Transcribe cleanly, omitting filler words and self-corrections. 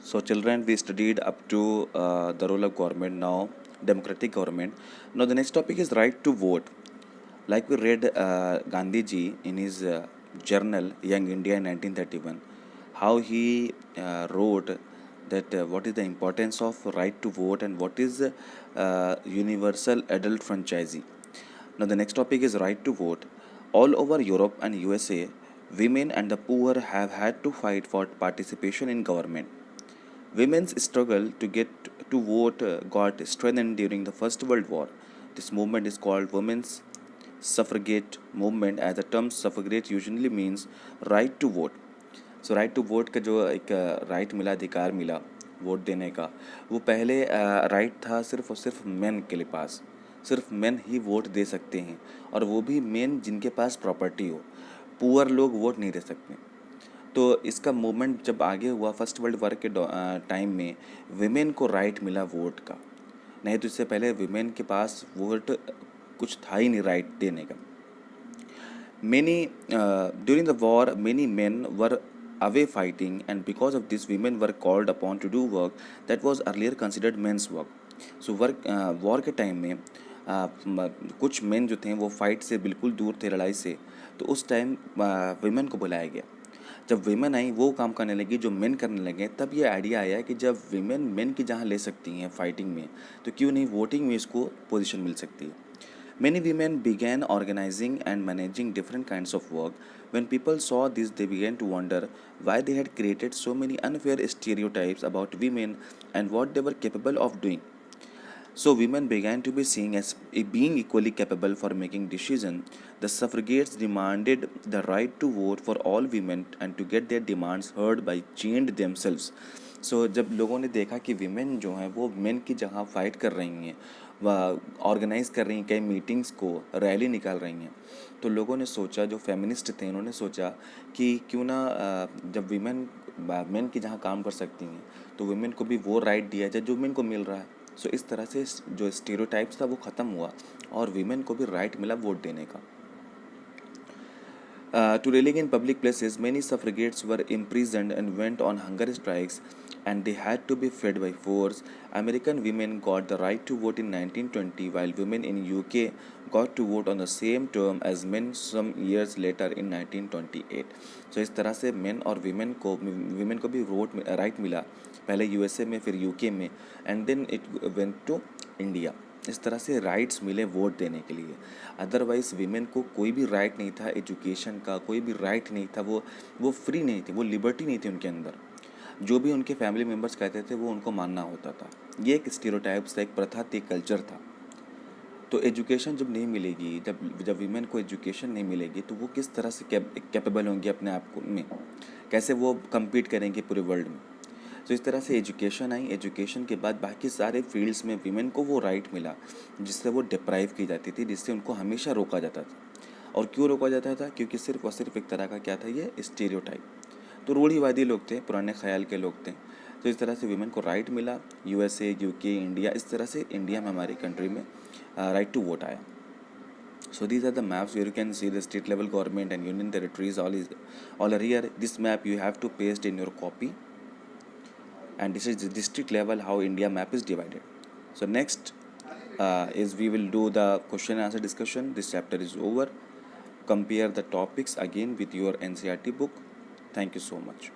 So, children, we studied up to the role of government now, democratic government. Now, the next topic is right to vote. Like we read Gandhi ji in his journal Young India in 1931, how he wrote that what is the importance of right to vote and what is universal adult franchise. Now, the next topic is right to vote. All over Europe and USA, women and the poor have had to fight for participation in government. Women's struggle to get to vote got strengthened during the First World War. This movement is called Women's Suffragette Movement, as the term suffragette usually means right to vote. So right to vote का जो एक right मिला, अधिकार मिला vote देने का, वो पहले राइट था सिर्फ और सिर्फ मेन के लिए पास। सिर्फ मेन ही वोट दे सकते हैं, और वो भी मेन जिनके पास प्रॉपर्टी हो। पुअर लोग वोट नहीं दे सकते। तो इसका मूवमेंट जब आगे हुआ फर्स्ट वर्ल्ड वॉर के टाइम में विमेन को राइट मिला वोट का। नहीं तो इससे पहले विमेन के पास वोट कुछ था ही नहीं राइट देने का। Many during the war, many men were away fighting, and because of this, women were called upon to do work that was earlier considered men's work. So work war के time में कुछ main जो थे वो fight से बिल्कुल दूर थे, लड़ाई से। तो उस टाइम विमेन को बुलाया गया। जब विमेन आई वो काम करने लगी जो मेन करने लगे, तब ये आइडिया आया कि जब विमेन मेन की जहाँ ले सकती हैं फाइटिंग में, तो क्यों नहीं वोटिंग में इसको पोजीशन मिल सकती है। Many women began organizing and managing different kinds of work. When people saw this, they began to wonder why they had created so many unfair stereotypes about women and what they were capable of doing. So women began to be seen as being equally capable for making decisions. The suffragettes demanded the right to vote for all women and to get their demands heard by chained themselves. सो जब लोगों ने देखा कि women जो हैं वो main की जगह फाइट कर रही हैं, वह ऑर्गेनाइज कर रही हैं, कई मीटिंग्स को रैली निकाल रही हैं, तो लोगों ने सोचा, जो फेमिनिस्ट थे उन्होंने सोचा कि क्यों ना जब विमेन मेन की जहाँ काम कर सकती हैं तो वुमेन को भी वो राइट दिया जाए जो मेन को मिल रहा है। सो इस तरह से जो स्टीरियोटाइप्स था वो ख़त्म हुआ और वीमेन को भी राइट मिला वोट देने का। To rallying in public places, many suffragettes were imprisoned and went on hunger strikes, and they had to be fed by force. American women got the right to vote in 1920, while women in UK got to vote on the same term as men some years later in 1928. So इस तरह से men और women को भी vote right मिला, पहले USA में फिर UK में, and then it went to India. इस तरह से राइट्स मिले वोट देने के लिए। अदरवाइज़ वीमेन को कोई भी राइट नहीं था, एजुकेशन का कोई भी राइट नहीं था, वो फ्री नहीं थी, वो लिबर्टी नहीं थी उनके अंदर। जो भी उनके फैमिली मेम्बर्स कहते थे वो उनको मानना होता था। ये एक स्टीरियोटाइप्स था, एक प्रथा थी, एक कल्चर था। तो एजुकेशन जब नहीं मिलेगी, जब वीमेन को एजुकेशन नहीं मिलेगी, तो वो किस तरह से कैपेबल होंगी अपने आप को में, कैसे वो कम्पीट करेंगे पूरे वर्ल्ड में। तो इस तरह से एजुकेशन आई। एजुकेशन के बाद बाकी सारे फील्ड्स में वीमेन को वो राइट मिला जिससे वो डिप्राइव की जाती थी, जिससे उनको हमेशा रोका जाता था। और क्यों रोका जाता था? क्योंकि सिर्फ और सिर्फ एक तरह का क्या था, ये स्टीरियोटाइप। तो रूढ़िवादी लोग थे, पुराने ख्याल के लोग थे। तो इस तरह से वीमेन को राइट मिला। USA, UK, इंडिया, इस तरह से इंडिया में, हमारी कंट्री में राइट टू वोट आया। So these are the maps where you can see the state level government and union territories all are here. This map you have to paste in your copy, and this is the district level how India map is divided. So next is we will do the question and answer discussion. This chapter is over. Compare the topics again with your NCERT book. Thank you so much.